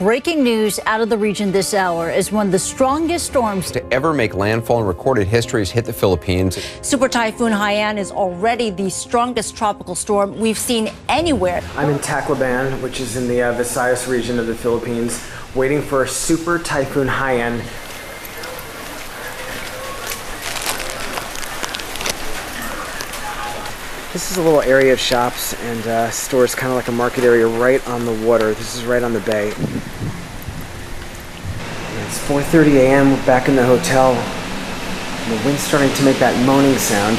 breaking news out of the region this hour as one of the strongest storms to ever make landfall in recorded history has hit the Philippines. Super Typhoon Haiyan is already the strongest tropical storm we've seen anywhere. I'm in Tacloban, which is in the Visayas region of the Philippines, waiting for Super Typhoon Haiyan. This is a little area of shops and stores, kind of like a market area right on the water. This is right on the bay. And it's 4:30 a.m. We're back in the hotel. And the wind's starting to make that moaning sound.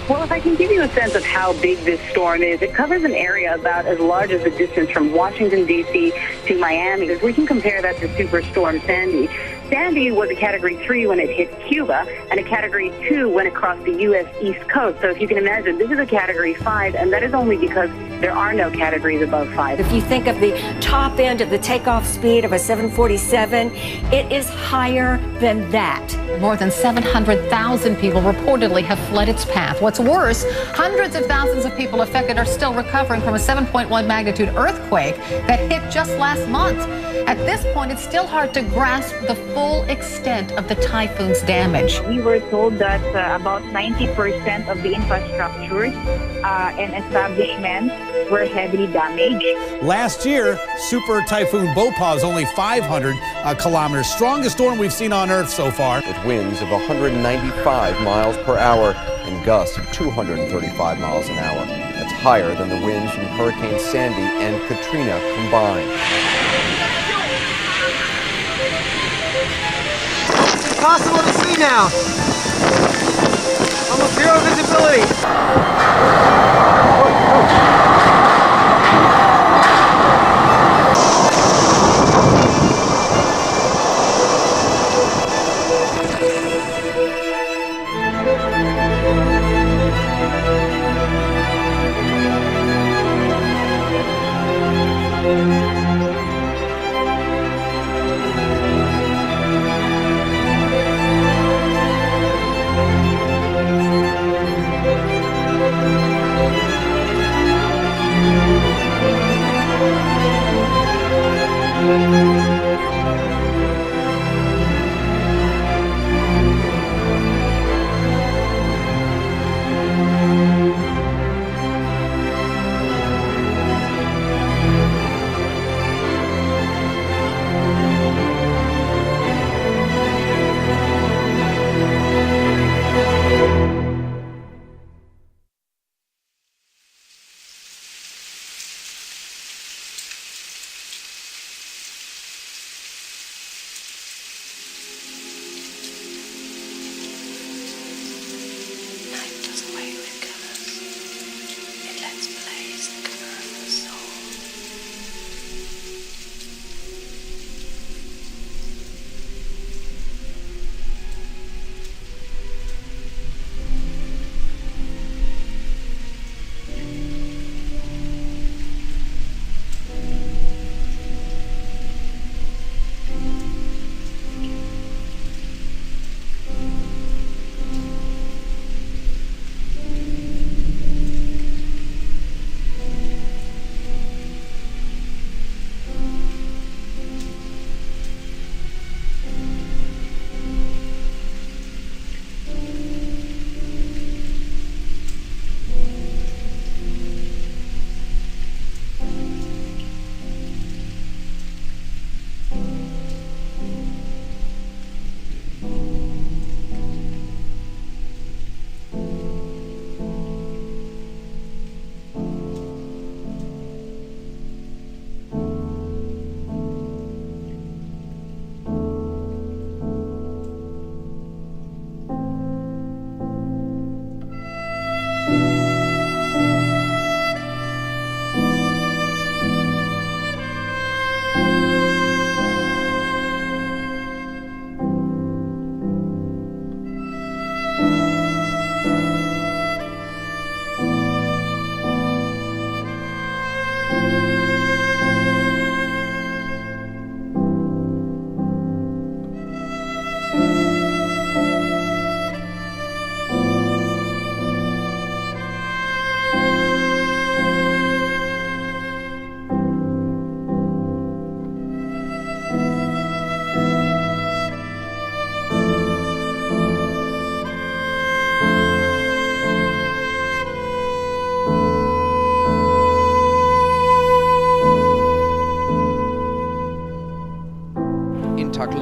Well, if I can give you a sense of how big this storm is, it covers an area about as large as the distance from Washington, D.C. to Miami. We can compare that to Superstorm Sandy. Sandy was a Category 3 when it hit Cuba and a Category 2 when it crossed the U.S. East Coast. So if you can imagine, this is a Category 5, and that is only because there are no categories above 5. If you think of the top end of the takeoff speed of a 747, it is higher than that. More than 700,000 people reportedly have fled its path. What's worse, hundreds of thousands of people affected are still recovering from a 7.1 magnitude earthquake that hit just last month. At this point, it's still hard to grasp the full extent of the typhoon's damage. We were told that about 90% of the infrastructures and establishments were heavily damaged. Last year, Super Typhoon Bhopal is only 500 kilometers. Strongest storm we've seen on Earth so far. With winds of 195 miles per hour and gusts of 235 miles an hour. That's higher than the winds from Hurricane Sandy and Katrina combined. It's impossible to see now. Almost zero visibility.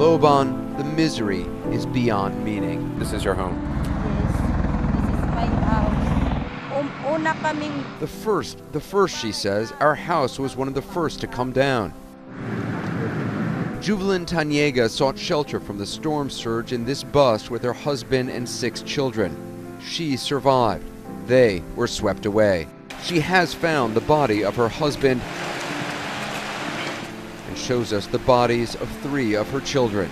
Tacloban, the misery is beyond meaning. This is your home. The first, she says, our house was one of the first to come down. Juvelin Taniega sought shelter from the storm surge in this bus with her husband and 6 children. She survived. They were swept away. She has found the body of her husband and shows us the bodies of 3 of her children.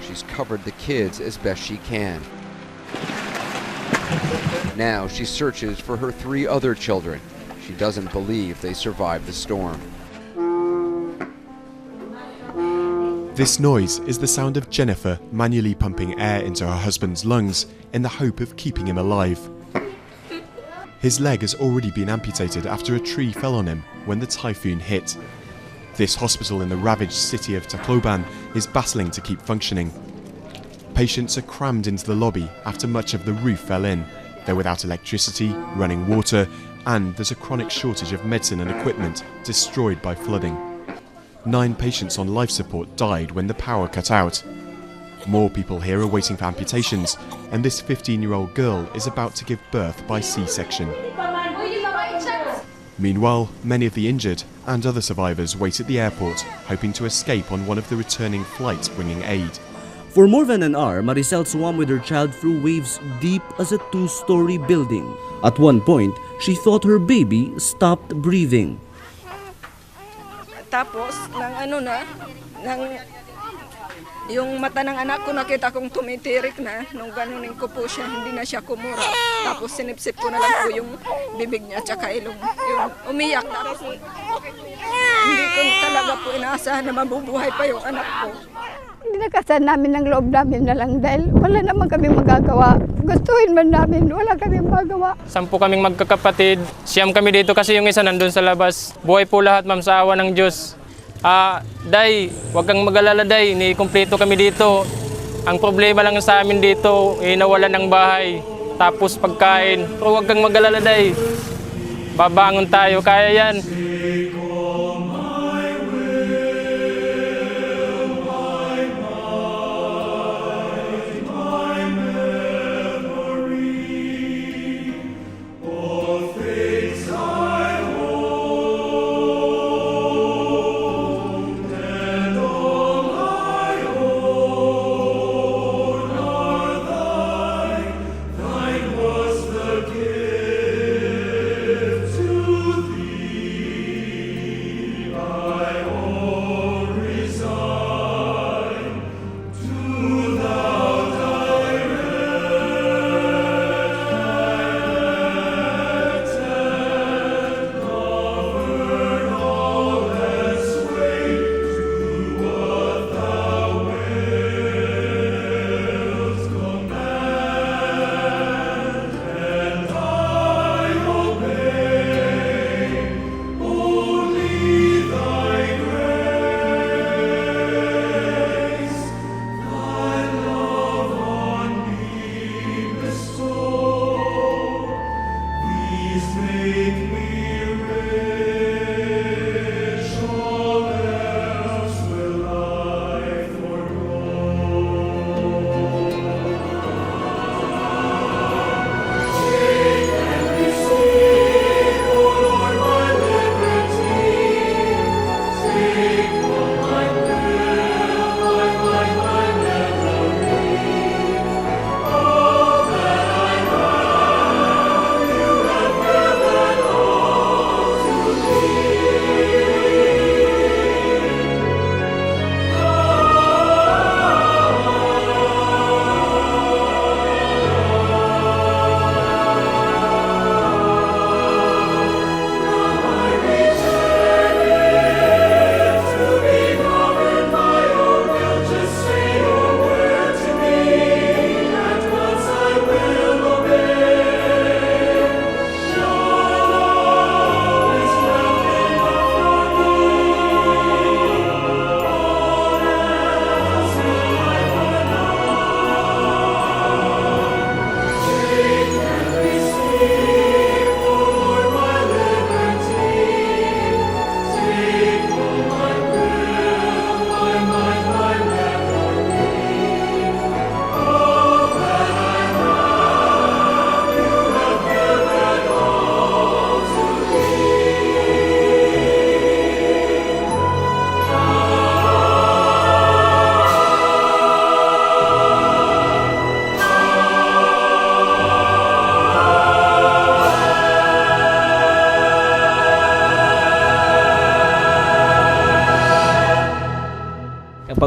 She's covered the kids as best she can. Now she searches for her 3 other children. She doesn't believe they survived the storm. This noise is the sound of Jennifer manually pumping air into her husband's lungs in the hope of keeping him alive. His leg has already been amputated after a tree fell on him when the typhoon hit. This hospital in the ravaged city of Tacloban is battling to keep functioning. Patients are crammed into the lobby after much of the roof fell in. They're without electricity, running water, and there's a chronic shortage of medicine and equipment destroyed by flooding. 9 patients on life support died when the power cut out. More people here are waiting for amputations, and this 15-year-old girl is about to give birth by C-section. Meanwhile, many of the injured and other survivors wait at the airport, hoping to escape on one of the returning flights bringing aid. For more than an hour, Maricel swam with her child through waves deep as a 2-story building. At one point, she thought her baby stopped breathing. Tapos, yung mata ng anak ko nakita kong tumitirik na, nung ganunin ko po siya, hindi na siya kumura. Tapos sinipsip ko na lang po yung bibig niya tsaka ilong. Yung umiyak, tapos hindi ko talaga po inaasahan na mabubuhay pa yung anak ko. Dinakasan namin ng loob namin na lang dahil wala naman kami magagawa. Gustuhin man namin, wala kami magagawa. 10 kaming magkakapatid. 9 kami dito kasi yung isa nandun sa labas. Buhay po lahat, ma'am, sa awa ng Diyos. Day, huwag kang mag-alala, Day. Ni-kumpleto kami dito. Ang problema lang sa amin dito, nawalan ng bahay. Tapos pagkain. Pero huwag kang mag-alala, Day. Babangon tayo, kaya yan.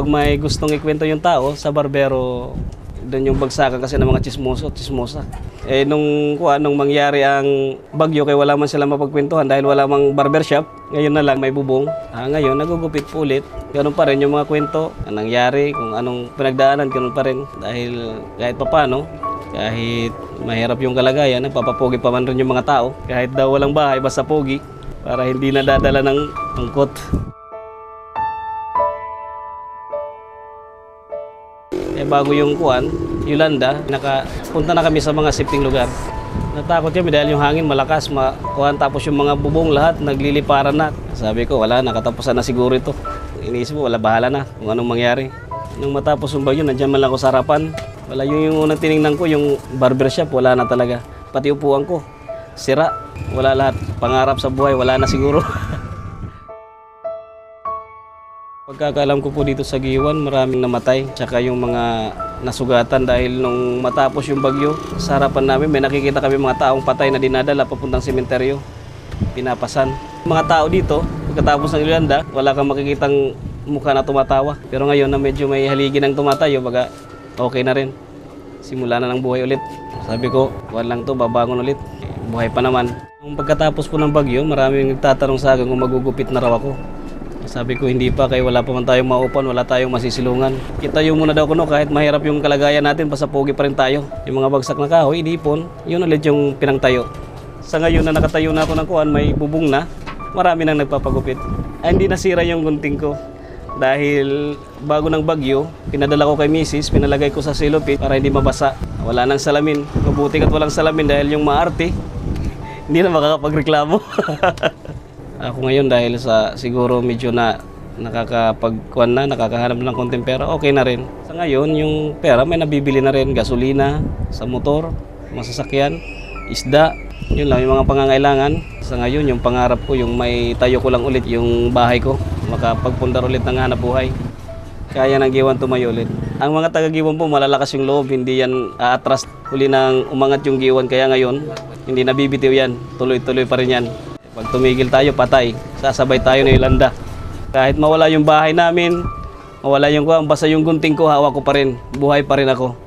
may gustong ikwento yung tao sa barbero, doon yung bagsakan kasi ng mga chismosa. Nung mangyari ang bagyo, kaya wala man sila mapagkwentuhan dahil wala mang barbershop, ngayon na lang may bubong. Ngayon, nagugupit po ulit. Ganun pa rin yung mga kwento, ang nangyari, kung anong pinagdaanan, ganun pa rin. Dahil kahit papano, kahit mahirap yung kalagayan, nagpapapogi pa man rin yung mga tao. Kahit daw walang bahay, basta pogi, para hindi nadadala ng angkot. Bago yung Yolanda, nakapunta na kami sa mga safety lugar. Natakot kami dahil yung hangin malakas, tapos yung mga bubong lahat nagliliparan na. Sabi ko, wala, nakatapusan na siguro ito. Iniisip ko, wala, bahala na kung anong mangyari. Nung matapos yung bagyo, nandiyan man lang ako sa harapan. Wala, yung unang tinignan ko, yung barbershop, wala na talaga. Pati upuan ko, sira, wala lahat. Pangarap sa buhay, wala na siguro. Pagkakaalam ko po dito sa Giwan, maraming namatay. Tsaka yung mga nasugatan dahil nung matapos yung bagyo, sa harapan namin may nakikita kami mga taong patay na dinadala papuntang sementeryo. Pinapasan. Mga tao dito, pagkatapos ng Yolanda, wala kang makikitang mukha na tumatawa. Pero ngayon na medyo may haligi ng tumatayo, baga okay na rin. Simula na ng buhay ulit. Sabi ko, lang to, babangon ulit. Buhay pa naman. Nung pagkatapos po ng bagyo, maraming nagtatanong sa akin kung magugupit na raw ako. Sabi ko, hindi pa, kaya wala pa man tayong maupan, wala tayong masisilungan. Kitayo muna daw kuno, kahit mahirap yung kalagayan natin, basta pogi pa rin tayo. Yung mga bagsak na kahoy, inipon, yun ulit yung pinangtayo. Sa ngayon na nakatayo na ako ng kuwan, may bubong na, marami nang nagpapagupit. Hindi nasira yung gunting ko. Dahil bago ng bagyo, pinadala ko kay misis, pinalagay ko sa silopit para hindi mabasa. Wala nang salamin. Mabuti at walang salamin dahil yung maarte, hindi na makakapagreklamo. Ako ngayon dahil sa siguro medyo na nakakahanap ng konting pera, okay na rin. Sa ngayon, yung pera may nabibili na rin, gasolina, sa motor, masasakyan, isda. Yun lang yung mga pangangailangan. Sa ngayon, yung pangarap ko, yung may tayo ko lang ulit yung bahay ko, makapagpundar ulit ng hanap buhay. Kaya ng Giwan tumayo ulit. Ang mga taga-Giwan po, malalakas yung loob, hindi yan aatras. Huli nang umangat yung Giwan, kaya ngayon, hindi nabibitiw yan, tuloy-tuloy pa rin yan. Pag tumigil tayo, patay. Sasabay tayo na Yolanda. Kahit mawala yung bahay namin, mawala yung basta yung gunting ko, hawak ko pa rin. Buhay pa rin ako.